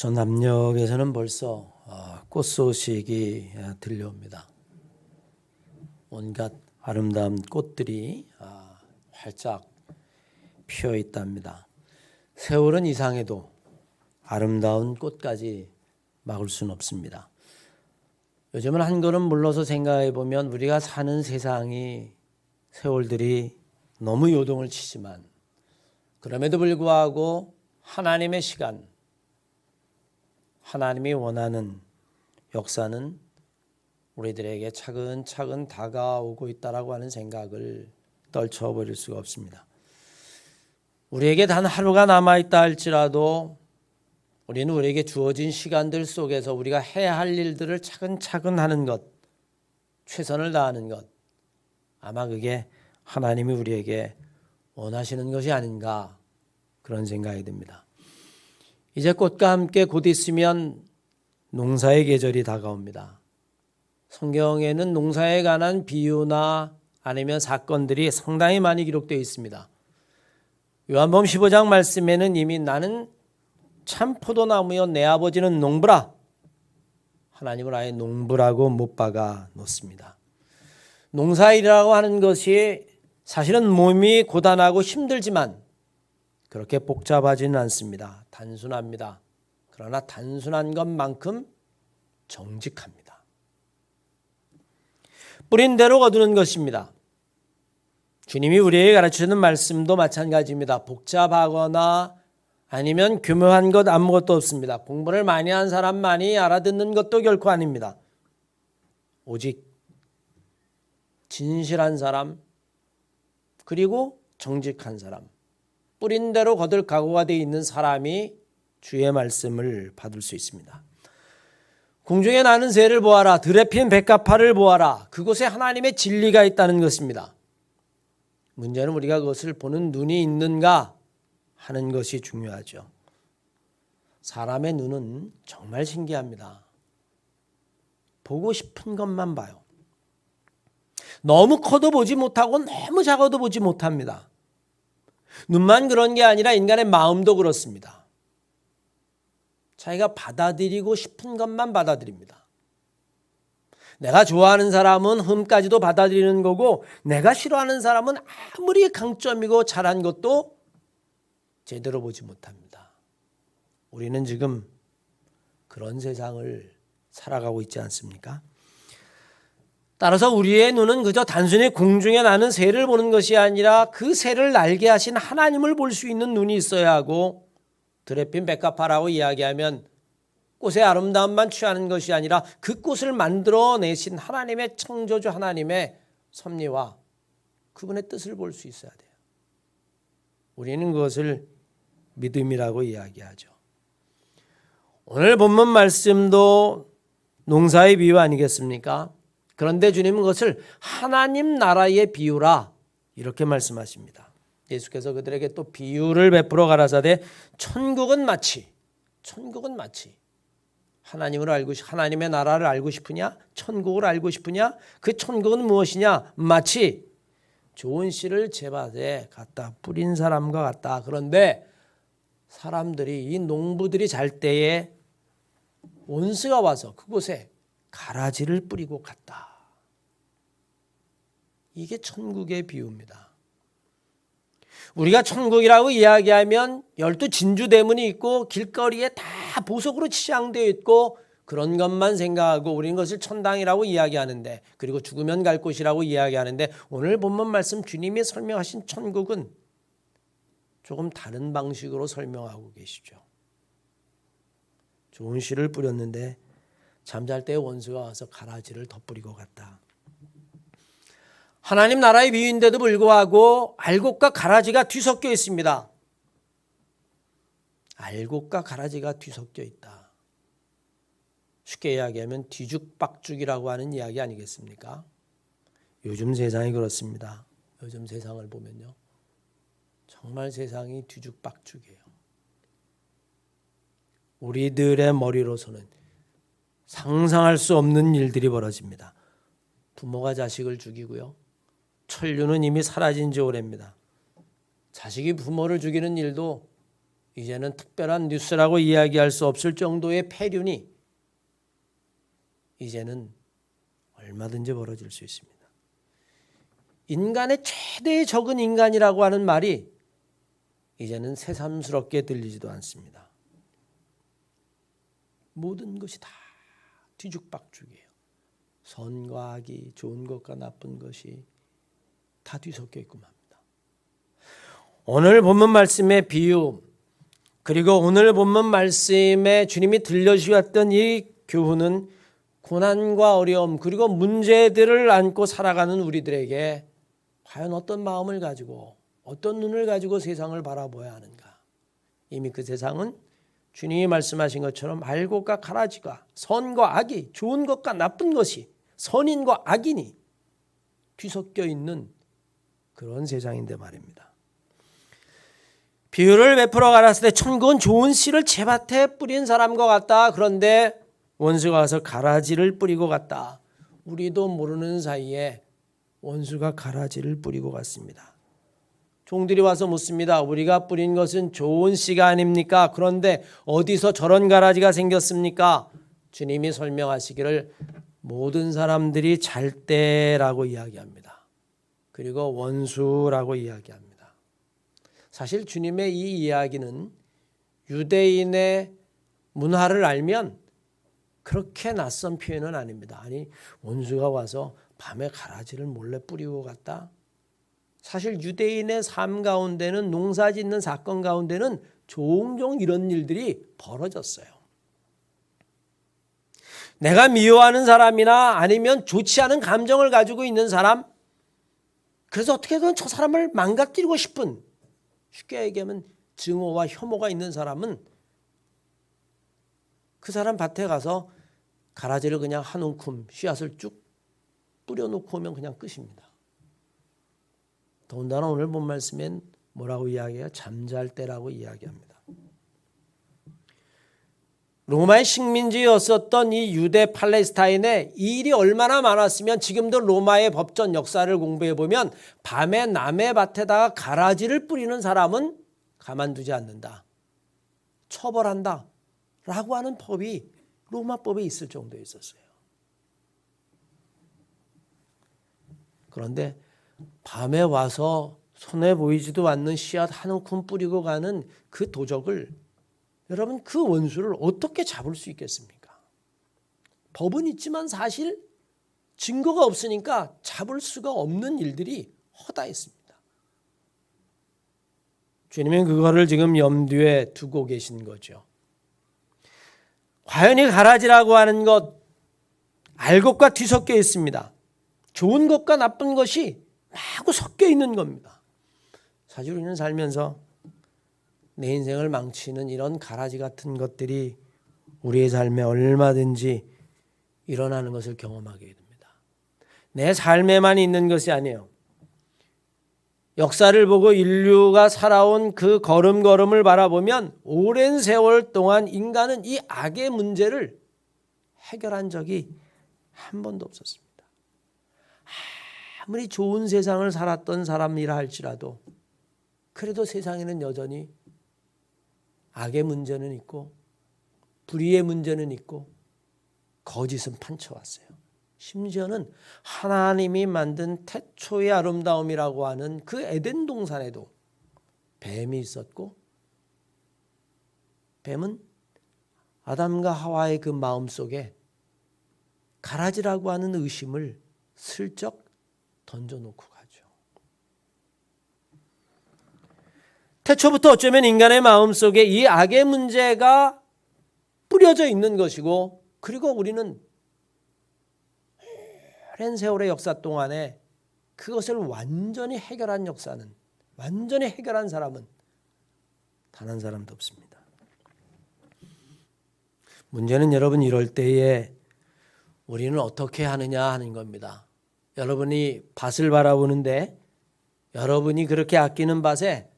전남역에서는 벌써 꽃 소식이 들려옵니다. 온갖 아름다운 꽃들이 활짝 피어 있답니다. 세월은 이상해도 아름다운 꽃까지 막을 수는 없습니다. 요즘은 한 걸음 물러서 생각해 보면 우리가 사는 세상이 세월들이 너무 요동을 치지만 그럼에도 불구하고 하나님의 시간, 하나님이 원하는 역사는 우리들에게 차근차근 다가오고 있다라고 하는 생각을 떨쳐버릴 수가 없습니다. 우리에게 단 하루가 남아있다 할지라도 우리는 우리에게 주어진 시간들 속에서 우리가 해야 할 일들을 차근차근 하는 것, 최선을 다하는 것, 아마 그게 하나님이 우리에게 원하시는 것이 아닌가 그런 생각이 듭니다. 이제 꽃과 함께 곧 있으면 농사의 계절이 다가옵니다. 성경에는 농사에 관한 비유나 아니면 사건들이 상당히 많이 기록되어 있습니다. 요한복음 15장 말씀에는 이미 나는 참 포도나무여 내 아버지는 농부라, 하나님을 아예 농부라고 못 박아 놓습니다. 농사일이라고 하는 것이 사실은 몸이 고단하고 힘들지만 그렇게 복잡하지는 않습니다. 단순합니다. 그러나 단순한 것만큼 정직합니다. 뿌린 대로 거두는 것입니다. 주님이 우리에게 가르치는 말씀도 마찬가지입니다. 복잡하거나 아니면 교묘한 것 아무것도 없습니다. 공부를 많이 한 사람만이 알아듣는 것도 결코 아닙니다. 오직 진실한 사람, 그리고 정직한 사람, 뿌린 대로 거둘 각오가 되어 있는 사람이 주의 말씀을 받을 수 있습니다. 공중에 나는 새를 보아라, 들에 핀 백합화를 보아라. 그곳에 하나님의 진리가 있다는 것입니다. 문제는 우리가 그것을 보는 눈이 있는가 하는 것이 중요하죠. 사람의 눈은 정말 신기합니다. 보고 싶은 것만 봐요. 너무 커도 보지 못하고 너무 작아도 보지 못합니다. 눈만 그런 게 아니라 인간의 마음도 그렇습니다. 자기가 받아들이고 싶은 것만 받아들입니다. 내가 좋아하는 사람은 흠까지도 받아들이는 거고, 내가 싫어하는 사람은 아무리 강점이고 잘한 것도 제대로 보지 못합니다. 우리는 지금 그런 세상을 살아가고 있지 않습니까? 따라서 우리의 눈은 그저 단순히 공중에 나는 새를 보는 것이 아니라 그 새를 날게 하신 하나님을 볼 수 있는 눈이 있어야 하고, 들에 핀 백합화라고 이야기하면 꽃의 아름다움만 취하는 것이 아니라 그 꽃을 만들어내신 하나님의 창조주 하나님의 섭리와 그분의 뜻을 볼 수 있어야 돼요. 우리는 그것을 믿음이라고 이야기하죠. 오늘 본문 말씀도 농사의 비유 아니겠습니까? 그런데 주님은 그것을 하나님 나라의 비유라 이렇게 말씀하십니다. 예수께서 그들에게 또 비유를 베풀어 가라사대 천국은 마치 하나님을 하나님의 나라를 알고 싶으냐? 천국을 알고 싶으냐? 그 천국은 무엇이냐? 마치 좋은 씨를 제밭에 갖다 뿌린 사람과 같다. 그런데 사람들이, 이 농부들이 잘 때에 원수가 와서 그곳에 가라지를 뿌리고 갔다. 이게 천국의 비유입니다. 우리가 천국이라고 이야기하면 12 진주대문이 있고 길거리에 다 보석으로 치장되어 있고 그런 것만 생각하고 우리는 것을 천당이라고 이야기하는데, 그리고 죽으면 갈 곳이라고 이야기하는데, 오늘 본문 말씀 주님이 설명하신 천국은 조금 다른 방식으로 설명하고 계시죠. 좋은 씨를 뿌렸는데 잠잘 때 원수가 와서 가라지를 덧뿌리고 갔다. 하나님 나라의 비유인데도 불구하고 알곡과 가라지가 뒤섞여 있습니다. 알곡과 가라지가 뒤섞여 있다. 쉽게 이야기하면 뒤죽박죽이라고 하는 이야기 아니겠습니까? 요즘 세상이 그렇습니다. 요즘 세상을 보면요, 정말 세상이 뒤죽박죽이에요. 우리들의 머리로서는 상상할 수 없는 일들이 벌어집니다. 부모가 자식을 죽이고요, 천류는 이미 사라진 지 오래입니다. 자식이 부모를 죽이는 일도 이제는 특별한 뉴스라고 이야기할 수 없을 정도의 폐륜이 이제는 얼마든지 벌어질 수 있습니다. 인간의 최대의 적은 인간이라고 하는 말이 이제는 새삼스럽게 들리지도 않습니다. 모든 것이 다 뒤죽박죽이에요. 선과 악이, 좋은 것과 나쁜 것이 다 뒤섞여 있고 맙니다. 오늘 본문 말씀의 비유, 그리고 오늘 본문 말씀에 주님이 들려주셨던 이 교훈은 고난과 어려움 그리고 문제들을 안고 살아가는 우리들에게 과연 어떤 마음을 가지고 어떤 눈을 가지고 세상을 바라보아야 하는가. 이미 그 세상은 주님이 말씀하신 것처럼 알곡과 가라지가, 선과 악이, 좋은 것과 나쁜 것이, 선인과 악인이 뒤섞여 있는 그런 세상인데 말입니다. 비유를 베풀어 가랐을 때 천국은 좋은 씨를 제밭에 뿌린 사람과 같다. 그런데 원수가 와서 가라지를 뿌리고 갔다. 우리도 모르는 사이에 원수가 가라지를 뿌리고 갔습니다. 종들이 와서 묻습니다. 우리가 뿌린 것은 좋은 씨가 아닙니까? 그런데 어디서 저런 가라지가 생겼습니까? 주님이 설명하시기를 모든 사람들이 잘때라고 이야기합니다. 그리고 원수라고 이야기합니다. 사실 주님의 이 이야기는 유대인의 문화를 알면 그렇게 낯선 표현은 아닙니다. 아니, 원수가 와서 밤에 가라지를 몰래 뿌리고 갔다? 사실 유대인의 삶 가운데는, 농사 짓는 사건 가운데는 종종 이런 일들이 벌어졌어요. 내가 미워하는 사람이나 아니면 좋지 않은 감정을 가지고 있는 사람, 그래서 어떻게든 저 사람을 망가뜨리고 싶은, 쉽게 얘기하면 증오와 혐오가 있는 사람은 그 사람 밭에 가서 가라지를 그냥 한 움큼 씨앗을 쭉 뿌려놓고 오면 그냥 끝입니다. 더군다나 오늘 본 말씀엔 뭐라고 이야기해요? 잠잘 때라고 이야기합니다. 로마의 식민지였었던 이 유대 팔레스타인에 이 일이 얼마나 많았으면 지금도 로마의 법전 역사를 공부해 보면 밤에 남의 밭에다가 가라지를 뿌리는 사람은 가만두지 않는다. 처벌한다. 라고 하는 법이 로마법에 있을 정도에 있었어요. 그런데 밤에 와서 손에 보이지도 않는 씨앗 한 움큼 뿌리고 가는 그 도적을, 여러분 그 원수를 어떻게 잡을 수 있겠습니까? 법은 있지만 사실 증거가 없으니까 잡을 수가 없는 일들이 허다했습니다. 주님은 그거를 지금 염두에 두고 계신 거죠. 과연 이 가라지라고 하는 것, 알곡과 뒤섞여 있습니다. 좋은 것과 나쁜 것이 마구 섞여 있는 겁니다. 사실 우리는 살면서 내 인생을 망치는 이런 가라지 같은 것들이 우리의 삶에 얼마든지 일어나는 것을 경험하게 됩니다. 내 삶에만 있는 것이 아니에요. 역사를 보고 인류가 살아온 그 걸음걸음을 바라보면 오랜 세월 동안 인간은 이 악의 문제를 해결한 적이 한 번도 없었습니다. 아무리 좋은 세상을 살았던 사람이라 할지라도 그래도 세상에는 여전히 악의 문제는 있고 불의의 문제는 있고 거짓은 판쳐왔어요. 심지어는 하나님이 만든 태초의 아름다움이라고 하는 그 에덴 동산에도 뱀이 있었고, 뱀은 아담과 하와의 그 마음속에 가라지라고 하는 의심을 슬쩍 던져놓고 가죠. 태초부터 어쩌면 인간의 마음속에 이 악의 문제가 뿌려져 있는 것이고, 그리고 우리는 오랜 세월의 역사 동안에 그것을 완전히 해결한 역사는, 완전히 해결한 사람은 단 한 사람도 없습니다. 문제는 여러분 이럴 때에 우리는 어떻게 하느냐 하는 겁니다. 여러분이 밭을 바라보는데 여러분이 그렇게 아끼는 밭에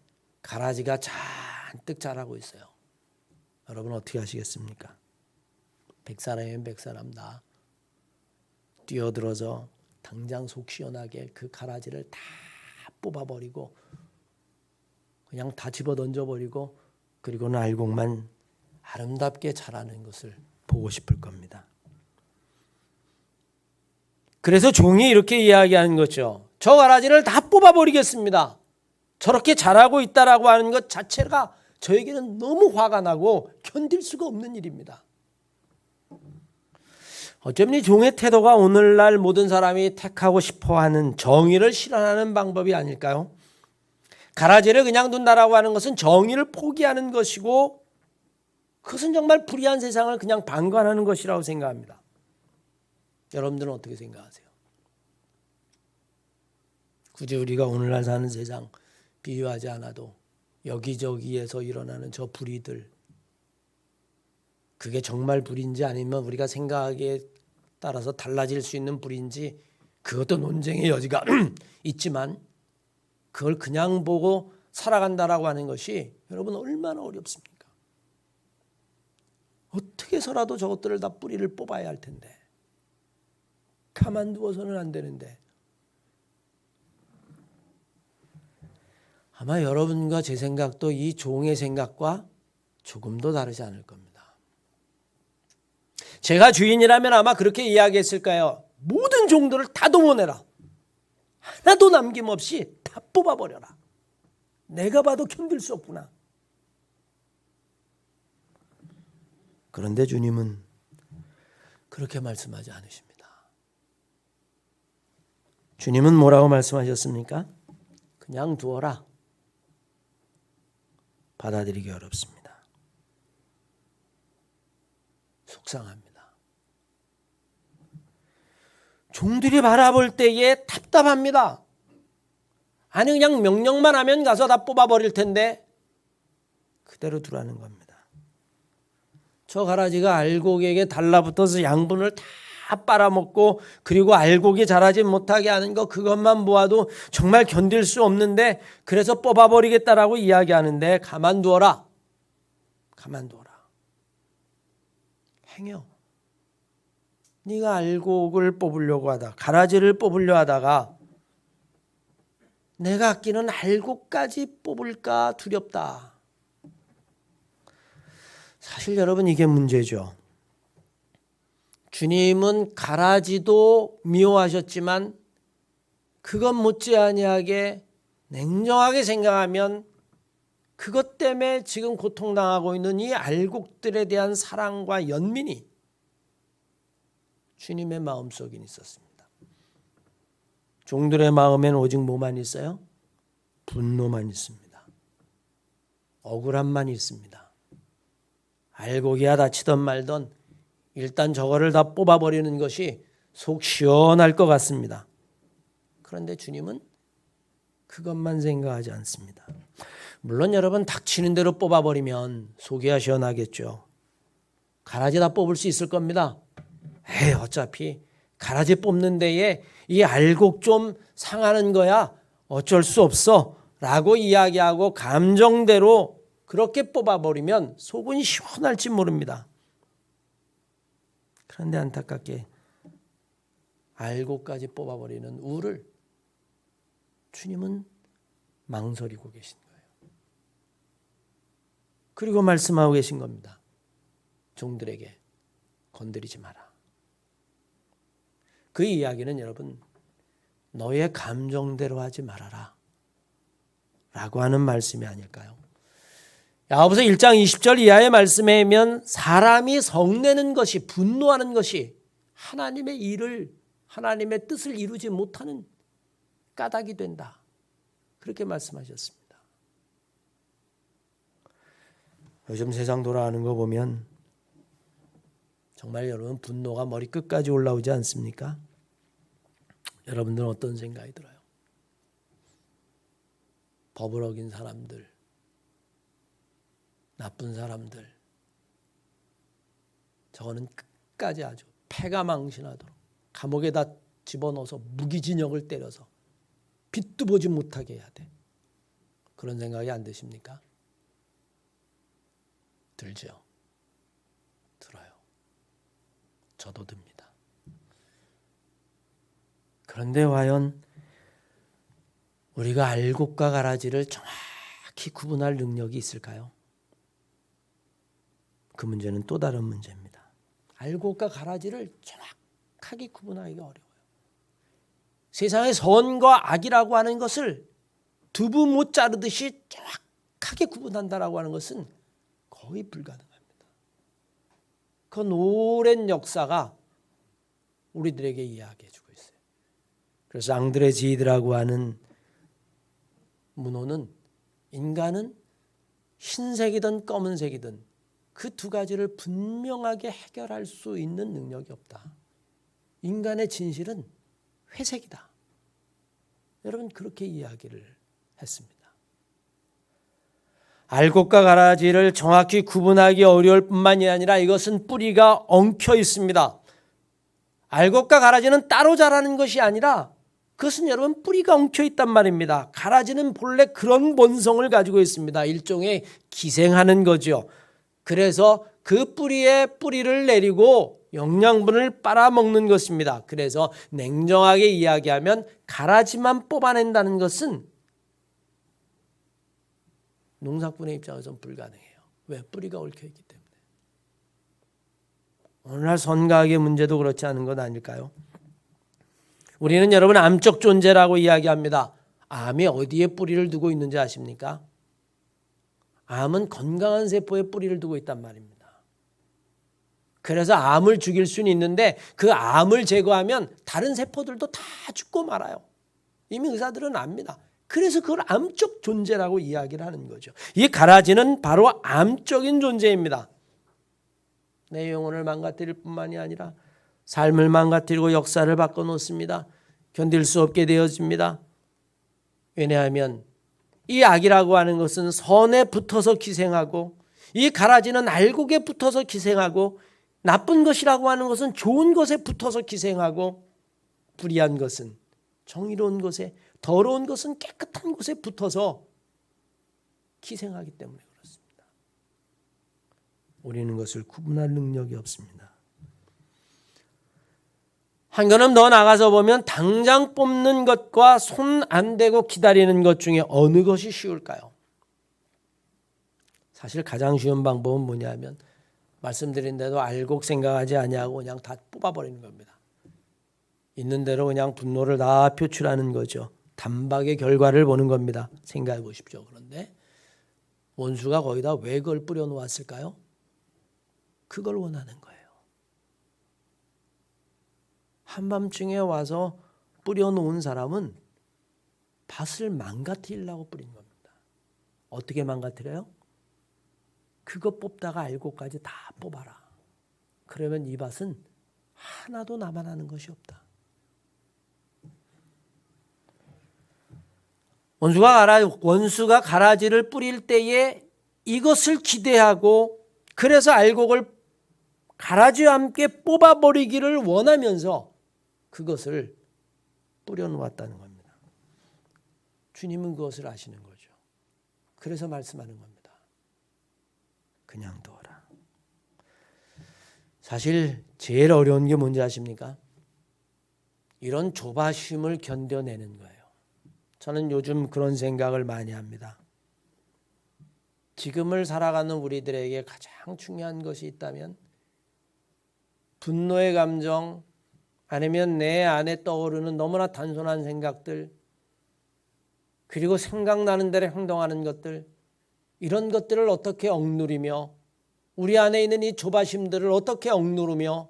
가라지가 잔뜩 자라고 있어요. 여러분 어떻게 하시겠습니까? 100사람이면 100사람 다 뛰어들어서 당장 속 시원하게 그 가라지를 다 뽑아버리고 그냥 다 집어 던져버리고 그리고는 알곡만 아름답게 자라는 것을 보고 싶을 겁니다. 그래서 종이 이렇게 이야기하는 거죠. 저 가라지를 다 뽑아버리겠습니다. 저렇게 자라고 있다라고 하는 것 자체가 저에게는 너무 화가 나고 견딜 수가 없는 일입니다. 어쩌면 이 종의 태도가 오늘날 모든 사람이 택하고 싶어하는 정의를 실현하는 방법이 아닐까요? 가라지를 그냥 둔다라고 하는 것은 정의를 포기하는 것이고 그것은 정말 불의한 세상을 그냥 방관하는 것이라고 생각합니다. 여러분들은 어떻게 생각하세요? 굳이 우리가 오늘날 사는 세상 비유하지 않아도 여기저기에서 일어나는 저 불의들, 그게 정말 불의인지 아니면 우리가 생각하기에 따라서 달라질 수 있는 불의인지 그것도 논쟁의 여지가 있지만 그걸 그냥 보고 살아간다라고 하는 것이 여러분 얼마나 어렵습니까? 어떻게 해서라도 저것들을 다 뿌리를 뽑아야 할 텐데 가만두어서는 안 되는데 아마 여러분과 제 생각도 이 종의 생각과 조금도 다르지 않을 겁니다. 제가 주인이라면 아마 그렇게 이야기했을까요? 모든 종들을 다 동원해라. 하나도 남김없이 다 뽑아버려라. 내가 봐도 견딜 수 없구나. 그런데 주님은 그렇게 말씀하지 않으십니다. 주님은 뭐라고 말씀하셨습니까? 그냥 두어라. 받아들이기 어렵습니다. 속상합니다. 종들이 바라볼 때에 답답합니다. 아니 그냥 명령만 하면 가서 다 뽑아버릴 텐데 그대로 두라는 겁니다. 저 가라지가 알곡에게 달라붙어서 양분을 다 빨아먹고 그리고 알곡이 자라지 못하게 하는 거 그것만 보아도 정말 견딜 수 없는데 그래서 뽑아버리겠다라고 이야기하는데 가만두어라. 가만두어라. 행여 네가 알곡을 뽑으려고 하다 가라지를 뽑으려 하다가 내가 아끼는 알곡까지 뽑을까 두렵다. 사실 여러분 이게 문제죠. 주님은 가라지도 미워하셨지만 그것 못지아니하게 냉정하게 생각하면 그것 때문에 지금 고통당하고 있는 이 알곡들에 대한 사랑과 연민이 주님의 마음속에 있었습니다. 종들의 마음엔 오직 뭐만 있어요? 분노만 있습니다. 억울함만 있습니다. 알곡이야 다치던 말던 일단 저거를 다 뽑아버리는 것이 속 시원할 것 같습니다. 그런데 주님은 그것만 생각하지 않습니다. 물론 여러분 닥치는 대로 뽑아버리면 속이야 시원하겠죠. 가라지 다 뽑을 수 있을 겁니다. 어차피 가라지 뽑는 데에 이 알곡 좀 상하는 거야 어쩔 수 없어 라고 이야기하고 감정대로 그렇게 뽑아버리면 속은 시원할지 모릅니다. 그런데 안타깝게 알곡까지 뽑아버리는 우를 주님은 망설이고 계신 거예요. 그리고 말씀하고 계신 겁니다. 종들에게 건드리지 마라. 그 이야기는 여러분 너의 감정대로 하지 말아라 라고 하는 말씀이 아닐까요? 야고보서 1장 20절 이하의 말씀에 보면 사람이 성내는 것이 분노하는 것이 하나님의 일을 하나님의 뜻을 이루지 못하는 까닭이 된다. 그렇게 말씀하셨습니다. 요즘 세상 돌아가는 거 보면 정말 여러분 분노가 머리끝까지 올라오지 않습니까? 여러분들은 어떤 생각이 들어요? 법을 어긴 사람들, 나쁜 사람들, 저거는 끝까지 아주 패가 망신하도록 감옥에다 집어넣어서 무기징역을 때려서 빛도 보지 못하게 해야 돼. 그런 생각이 안 드십니까? 들죠? 들어요. 저도 듭니다. 그런데 과연 우리가 알곡과 가라지를 정확히 구분할 능력이 있을까요? 그 문제는 또 다른 문제입니다. 알곡과 가라지를 정확하게 구분하기가 어려워요. 세상의 선과 악이라고 하는 것을 두부 못 자르듯이 정확하게 구분한다라고 하는 것은 거의 불가능합니다. 그 오랜 역사가 우리들에게 이야기해 주고 있어요. 그래서 앙드레 지이드라고 하는 문호는 인간은 흰색이든 검은색이든 그 두 가지를 분명하게 해결할 수 있는 능력이 없다. 인간의 진실은 회색이다. 여러분 그렇게 이야기를 했습니다. 알곡과 가라지를 정확히 구분하기 어려울 뿐만이 아니라 이것은 뿌리가 엉켜 있습니다. 알곡과 가라지는 따로 자라는 것이 아니라 그것은 여러분 뿌리가 엉켜 있단 말입니다. 가라지는 본래 그런 본성을 가지고 있습니다. 일종의 기생하는 거죠. 그래서 그 뿌리에 뿌리를 내리고 영양분을 빨아먹는 것입니다. 그래서 냉정하게 이야기하면 가라지만 뽑아낸다는 것은 농사꾼의 입장에서는 불가능해요. 왜? 뿌리가 얽혀있기 때문에. 오늘날 선과학의 문제도 그렇지 않은 것 아닐까요? 우리는 여러분 암적 존재라고 이야기합니다. 암이 어디에 뿌리를 두고 있는지 아십니까? 암은 건강한 세포에 뿌리를 두고 있단 말입니다. 그래서 암을 죽일 수는 있는데 그 암을 제거하면 다른 세포들도 다 죽고 말아요. 이미 의사들은 압니다. 그래서 그걸 암적 존재라고 이야기를 하는 거죠. 이 가라지는 바로 암적인 존재입니다. 내 영혼을 망가뜨릴 뿐만이 아니라 삶을 망가뜨리고 역사를 바꿔놓습니다. 견딜 수 없게 되어집니다. 왜냐하면 이 악이라고 하는 것은 선에 붙어서 기생하고 이 가라지는 알곡에 붙어서 기생하고 나쁜 것이라고 하는 것은 좋은 것에 붙어서 기생하고 불의한 것은 정의로운 것에 더러운 것은 깨끗한 곳에 붙어서 기생하기 때문에 그렇습니다. 우리는 것을 구분할 능력이 없습니다. 한 걸음 더 나가서 보면 당장 뽑는 것과 손 안 대고 기다리는 것 중에 어느 것이 쉬울까요? 사실 가장 쉬운 방법은 뭐냐면 말씀드린 대로 알곡 생각하지 아니하고 그냥 다 뽑아버리는 겁니다. 있는 대로 그냥 분노를 다 표출하는 거죠. 단박의 결과를 보는 겁니다. 생각해 보십시오. 그런데 원수가 거기다 왜 그걸 뿌려놓았을까요? 그걸 원하는 거예요. 한밤중에 와서 뿌려놓은 사람은 밭을 망가뜨리려고 뿌린 겁니다. 어떻게 망가뜨려요? 그거 뽑다가 알곡까지 다 뽑아라. 그러면 이 밭은 하나도 남아나는 것이 없다. 원수가 가라지를 뿌릴 때에 이것을 기대하고 그래서 알곡을 가라지와 함께 뽑아버리기를 원하면서 그것을 뿌려놓았다는 겁니다. 주님은 그것을 아시는 거죠. 그래서 말씀하는 겁니다. 그냥 둬라. 사실 제일 어려운 게 뭔지 아십니까? 이런 조바심을 견뎌내는 거예요. 저는 요즘 그런 생각을 많이 합니다. 지금을 살아가는 우리들에게 가장 중요한 것이 있다면 분노의 감정 아니면 내 안에 떠오르는 너무나 단순한 생각들 그리고 생각나는 대로 행동하는 것들 이런 것들을 어떻게 억누르며 우리 안에 있는 이 조바심들을 어떻게 억누르며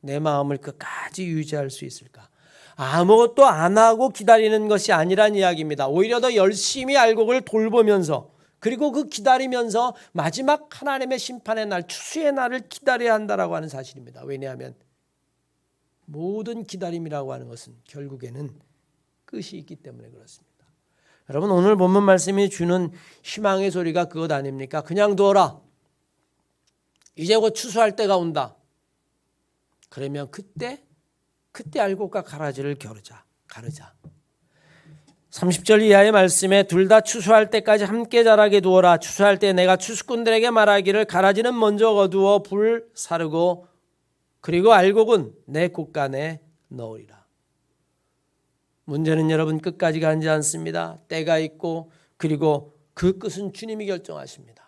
내 마음을 끝까지 유지할 수 있을까? 아무것도 안 하고 기다리는 것이 아니란 이야기입니다. 오히려 더 열심히 알곡을 돌보면서 그리고 그 기다리면서 마지막 하나님의 심판의 날, 추수의 날을 기다려야 한다라고 하는 사실입니다. 왜냐하면 모든 기다림이라고 하는 것은 결국에는 끝이 있기 때문에 그렇습니다. 여러분 오늘 본문 말씀이 주는 희망의 소리가 그것 아닙니까? 그냥 두어라. 이제 곧 추수할 때가 온다. 그러면 그때 알곡과 가라지를 가르자. 30절 이하의 말씀에 둘 다 추수할 때까지 함께 자라게 두어라. 추수할 때 내가 추수꾼들에게 말하기를 가라지는 먼저 거두어 불 사르고 그리고 알곡은 내 곳간에 넣으리라. 문제는 여러분 끝까지 가지 않습니다. 때가 있고 그리고 그 끝은 주님이 결정하십니다.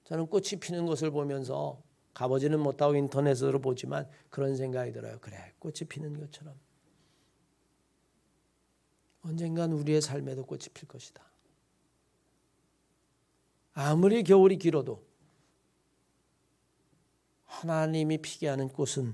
저는 꽃이 피는 것을 보면서 가보지는 못하고 인터넷으로 보지만 그런 생각이 들어요. 그래, 꽃이 피는 것처럼 언젠간 우리의 삶에도 꽃이 필 것이다. 아무리 겨울이 길어도 하나님이 피게 하는 꽃은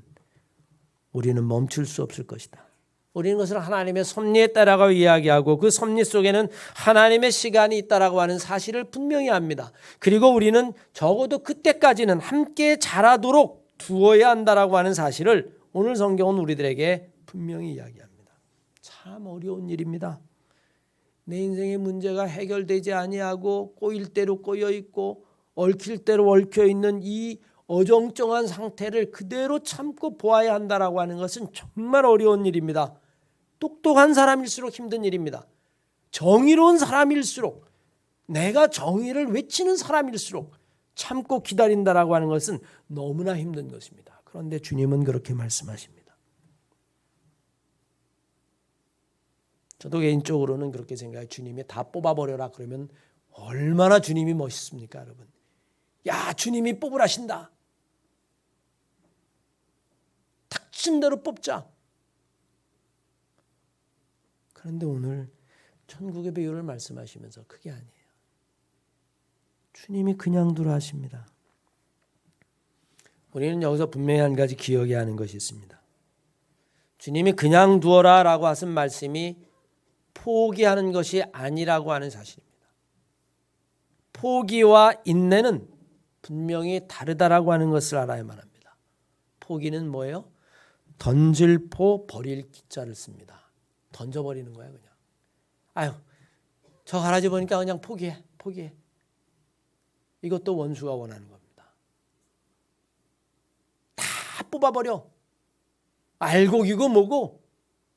우리는 멈출 수 없을 것이다. 우리는 그것을 하나님의 섭리에 따라가 이야기하고 그 섭리 속에는 하나님의 시간이 있다라고 하는 사실을 분명히 압니다. 그리고 우리는 적어도 그때까지는 함께 자라도록 두어야 한다라고 하는 사실을 오늘 성경은 우리들에게 분명히 이야기합니다. 참 어려운 일입니다. 내 인생의 문제가 해결되지 아니하고 꼬일 대로 꼬여 있고 얽힐 대로 얽혀 있는 이 어정쩡한 상태를 그대로 참고 보아야 한다라고 하는 것은 정말 어려운 일입니다. 똑똑한 사람일수록 힘든 일입니다. 정의로운 사람일수록, 내가 정의를 외치는 사람일수록 참고 기다린다라고 하는 것은 너무나 힘든 것입니다. 그런데 주님은 그렇게 말씀하십니다. 저도 개인적으로는 그렇게 생각해요. 주님이 다 뽑아버려라 그러면 얼마나 주님이 멋있습니까, 여러분? 야, 주님이 뽑으라신다. 닥친 대로 뽑자. 그런데 오늘 천국의 비유를 말씀하시면서 그게 아니에요. 주님이 그냥 두라 하십니다. 우리는 여기서 분명히 한 가지 기억해야 하는 것이 있습니다. 주님이 그냥 두어라 라고 하신 말씀이 포기하는 것이 아니라고 하는 사실입니다. 포기와 인내는 분명히 다르다라고 하는 것을 알아야만 합니다. 포기는 뭐예요? 던질 포 버릴 기자를 씁니다. 던져버리는 거야 그냥. 아유, 저 가라지 보니까 그냥 포기해. 이것도 원수가 원하는 겁니다. 다 뽑아버려. 알곡이고 뭐고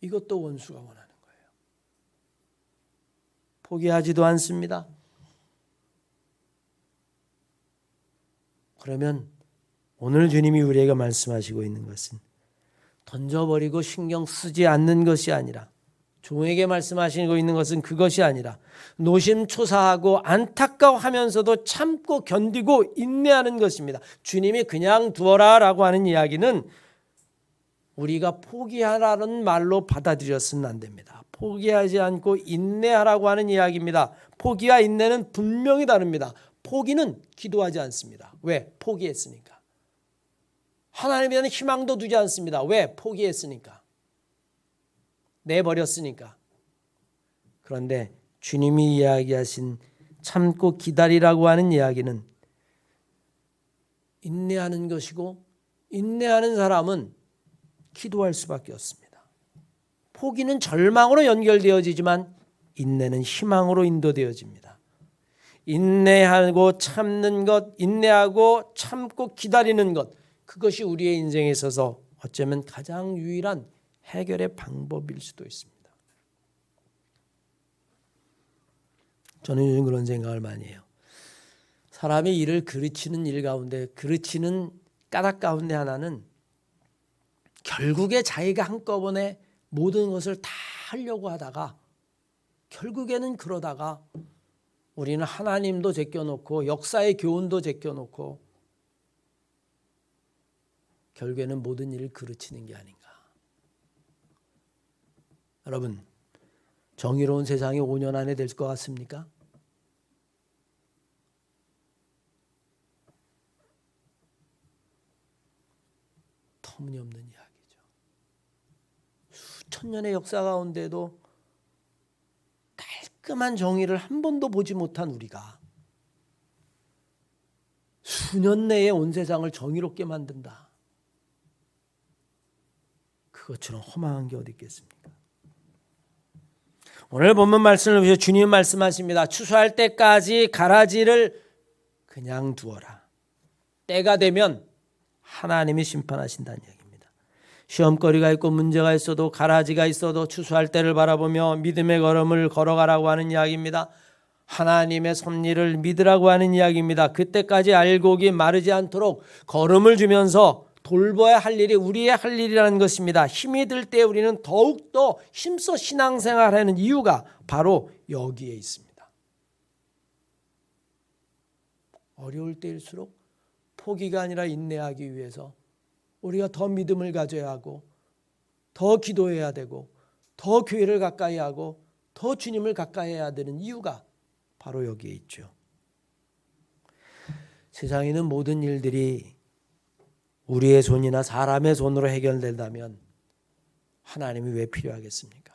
이것도 원수가 원하는 거예요. 포기하지도 않습니다. 그러면 오늘 주님이 우리에게 말씀하시고 있는 것은 던져버리고 신경 쓰지 않는 것이 아니라, 종에게 말씀하시고 있는 것은 그것이 아니라 노심초사하고 안타까워하면서도 참고 견디고 인내하는 것입니다. 주님이 그냥 두어라 라고 하는 이야기는 우리가 포기하라는 말로 받아들였으면 안 됩니다. 포기하지 않고 인내하라고 하는 이야기입니다. 포기와 인내는 분명히 다릅니다. 포기는 기도하지 않습니다. 왜? 포기했으니까. 하나님에 대한 희망도 두지 않습니다. 왜? 포기했으니까. 내버렸으니까. 그런데 주님이 이야기하신 참고 기다리라고 하는 이야기는 인내하는 것이고, 인내하는 사람은 기도할 수밖에 없습니다. 포기는 절망으로 연결되어지지만 인내는 희망으로 인도되어집니다. 인내하고 참는 것, 인내하고 참고 기다리는 것, 그것이 우리의 인생에 있어서 어쩌면 가장 유일한 해결의 방법일 수도 있습니다. 저는 요즘 그런 생각을 많이 해요. 사람이 일을 그르치는 일 가운데, 그르치는 까닭 가운데 하나는 결국에 자기가 한꺼번에 모든 것을 다 하려고 하다가 결국에는 그러다가 우리는 하나님도 제껴놓고 역사의 교훈도 제껴놓고 결국에는 모든 일을 그르치는 게 아닌가. 여러분, 정의로운 세상이 5년 안에 될 것 같습니까? 터무니없는 이야기죠. 수천 년의 역사 가운데도 깔끔한 정의를 한 번도 보지 못한 우리가 수년 내에 온 세상을 정의롭게 만든다. 그것처럼 허망한 게 어디 있겠습니까? 오늘 본문 말씀을 보시면 주님 말씀하십니다. 추수할 때까지 가라지를 그냥 두어라. 때가 되면 하나님이 심판하신다는 이야기입니다. 시험거리가 있고 문제가 있어도, 가라지가 있어도 추수할 때를 바라보며 믿음의 걸음을 걸어가라고 하는 이야기입니다. 하나님의 섭리를 믿으라고 하는 이야기입니다. 그때까지 알곡이 마르지 않도록 걸음을 주면서 돌봐야 할 일이 우리의 할 일이라는 것입니다. 힘이 들 때 우리는 더욱더 힘써 신앙생활하는 이유가 바로 여기에 있습니다. 어려울 때일수록 포기가 아니라 인내하기 위해서 우리가 더 믿음을 가져야 하고 더 기도해야 되고 더 교회를 가까이 하고 더 주님을 가까이 해야 되는 이유가 바로 여기에 있죠. 세상에 있는 모든 일들이 우리의 손이나 사람의 손으로 해결된다면 하나님이 왜 필요하겠습니까?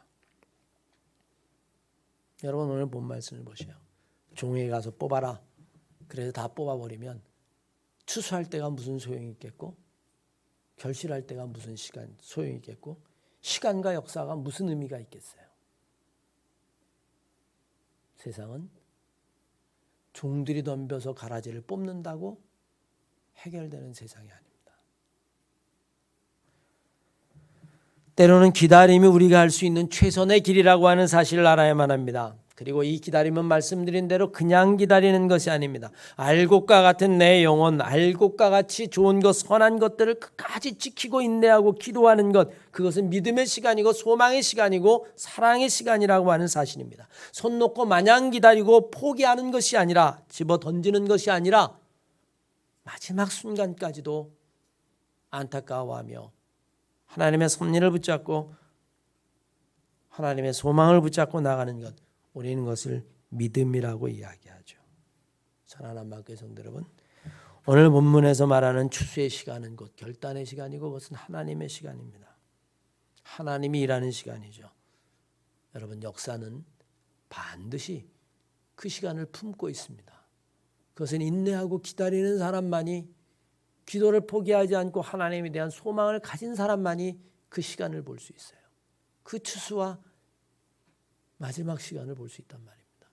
여러분 오늘 본 말씀을 보세요. 종에게 가서 뽑아라. 그래서 다 뽑아버리면 추수할 때가 무슨 소용이 있겠고 결실할 때가 무슨 시간 소용이 있겠고 시간과 역사가 무슨 의미가 있겠어요. 세상은 종들이 덤벼서 가라지를 뽑는다고 해결되는 세상이 아닙니다. 때로는 기다림이 우리가 할 수 있는 최선의 길이라고 하는 사실을 알아야만 합니다. 그리고 이 기다림은 말씀드린 대로 그냥 기다리는 것이 아닙니다. 알곡과 같은 내 영혼, 알곡과 같이 좋은 것, 선한 것들을 끝까지 지키고 인내하고 기도하는 것, 그것은 믿음의 시간이고 소망의 시간이고 사랑의 시간이라고 하는 사실입니다. 손 놓고 마냥 기다리고 포기하는 것이 아니라 집어 던지는 것이 아니라 마지막 순간까지도 안타까워하며 하나님의 섭리를 붙잡고 하나님의 소망을 붙잡고 나가는 것, 우리는 것을 믿음이라고 이야기하죠. 사랑하는 마음교회 성도 여러분, 오늘 본문에서 말하는 추수의 시간은 곧 결단의 시간이고 그것은 하나님의 시간입니다. 하나님이 일하는 시간이죠. 여러분 역사는 반드시 그 시간을 품고 있습니다. 그것은 인내하고 기다리는 사람만이 기도를 포기하지 않고 하나님에 대한 소망을 가진 사람만이 그 시간을 볼 수 있어요. 그 추수와 마지막 시간을 볼 수 있단 말입니다.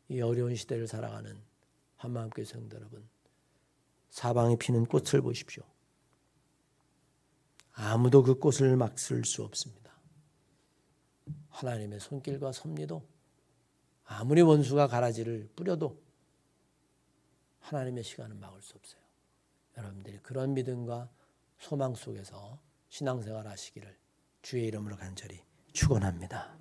이 어려운 시대를 살아가는 한마음교회 성도 여러분, 사방에 피는 꽃을 보십시오. 아무도 그 꽃을 막을 수 없습니다. 하나님의 손길과 섭리도 아무리 원수가 가라지를 뿌려도 하나님의 시간은 막을 수 없어요. 여러분들이 그런 믿음과 소망 속에서 신앙생활 하시기를 주의 이름으로 간절히 축원합니다.